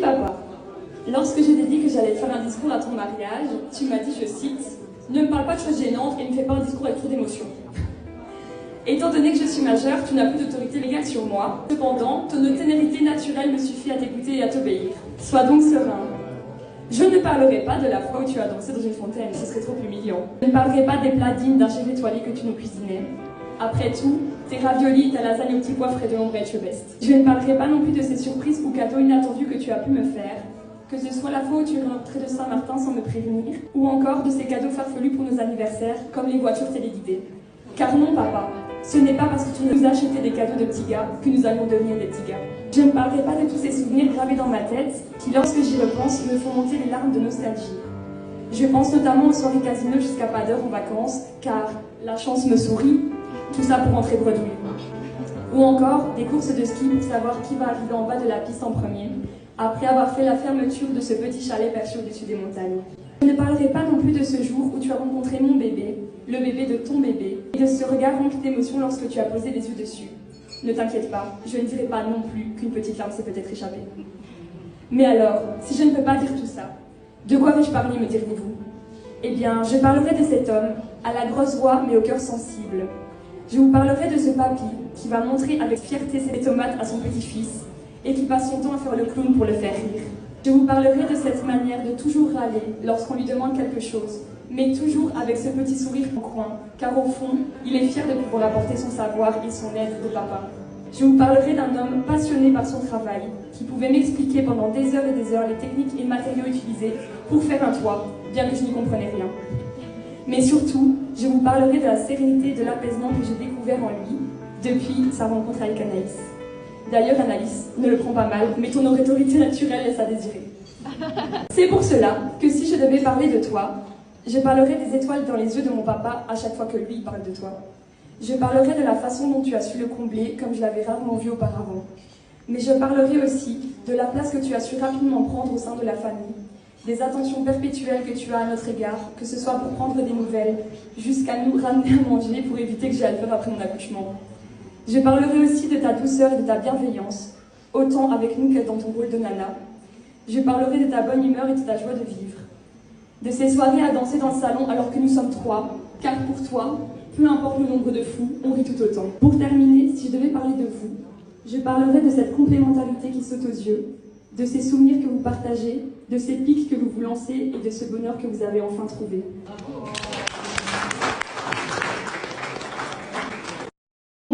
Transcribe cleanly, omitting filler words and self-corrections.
papa, lorsque je t'ai dit que j'allais faire un discours à ton mariage, tu m'as dit, je cite, « Ne me parle pas de choses gênantes et ne fais pas un discours avec trop d'émotion. » Étant donné que je suis majeure, tu n'as plus d'autorité légale sur moi. Cependant, ton ténérité naturelle me suffit à t'écouter et à t'obéir. Sois donc serein. Je ne parlerai pas de la fois où tu as dansé dans une fontaine, ce serait trop humiliant. Je ne parlerai pas des plats dignes d'un chef étoilé que tu nous cuisinais. Après tout, tes raviolis, ta lasagne au petit pois frais de l'ombre et best. Je ne parlerai pas non plus de ces surprises ou cadeaux inattendus que tu as pu me faire, que ce soit la fois où tu es rentré de Saint-Martin sans me prévenir, ou encore de ces cadeaux farfelus pour nos anniversaires, comme les voitures téléguidées. Car non, papa, ce n'est pas parce que tu nous as acheté des cadeaux de petits gars que nous allons devenir des petits gars. Je ne parlerai pas de tous ces souvenirs gravés dans ma tête qui, lorsque j'y repense, me font monter les larmes de nostalgie. Je pense notamment aux soirées casino jusqu'à pas d'heure en vacances, car la chance me sourit, tout ça pour rentrer bredouille. Ou encore des courses de ski pour savoir qui va arriver en bas de la piste en premier, après avoir fait la fermeture de ce petit chalet perché au-dessus des montagnes. Je ne parlerai pas non plus de ce jour où tu as rencontré mon bébé, le bébé de ton bébé, et de ce regard rempli d'émotion lorsque tu as posé les yeux dessus. Ne t'inquiète pas, je ne dirai pas non plus qu'une petite larme s'est peut-être échappée. Mais alors, si je ne peux pas dire tout ça, de quoi vais-je parler, me direz-vous? Eh bien, je parlerai de cet homme, à la grosse voix mais au cœur sensible. Je vous parlerai de ce papy qui va montrer avec fierté ses tomates à son petit-fils et qui passe son temps à faire le clown pour le faire rire. Je vous parlerai de cette manière de toujours râler lorsqu'on lui demande quelque chose, mais toujours avec ce petit sourire en coin, car au fond, il est fier de pouvoir apporter son savoir et son aide de papa. Je vous parlerai d'un homme passionné par son travail, qui pouvait m'expliquer pendant des heures et des heures les techniques et matériaux utilisés pour faire un toit, bien que je n'y comprenais rien. Mais surtout, je vous parlerai de la sérénité et de l'apaisement que j'ai découvert en lui depuis sa rencontre avec Anaïs. D'ailleurs, Anaïs, ne le prends pas mal, mais ton autorité naturelle laisse à désirer. C'est pour cela que si je devais parler de toi, je parlerai des étoiles dans les yeux de mon papa à chaque fois que lui parle de toi. Je parlerai de la façon dont tu as su le combler comme je l'avais rarement vu auparavant. Mais je parlerai aussi de la place que tu as su rapidement prendre au sein de la famille, des attentions perpétuelles que tu as à notre égard, que ce soit pour prendre des nouvelles, jusqu'à nous ramener à manger pour éviter que j'aie à le faire après mon accouchement. Je parlerai aussi de ta douceur et de ta bienveillance, autant avec nous que dans ton rôle de nana. Je parlerai de ta bonne humeur et de ta joie de vivre. De ces soirées à danser dans le salon alors que nous sommes trois, car pour toi, peu importe le nombre de fous, on rit tout autant. Pour terminer, si je devais parler de vous, je parlerai de cette complémentarité qui saute aux yeux, de ces souvenirs que vous partagez, de ces pics que vous vous lancez et de ce bonheur que vous avez enfin trouvé.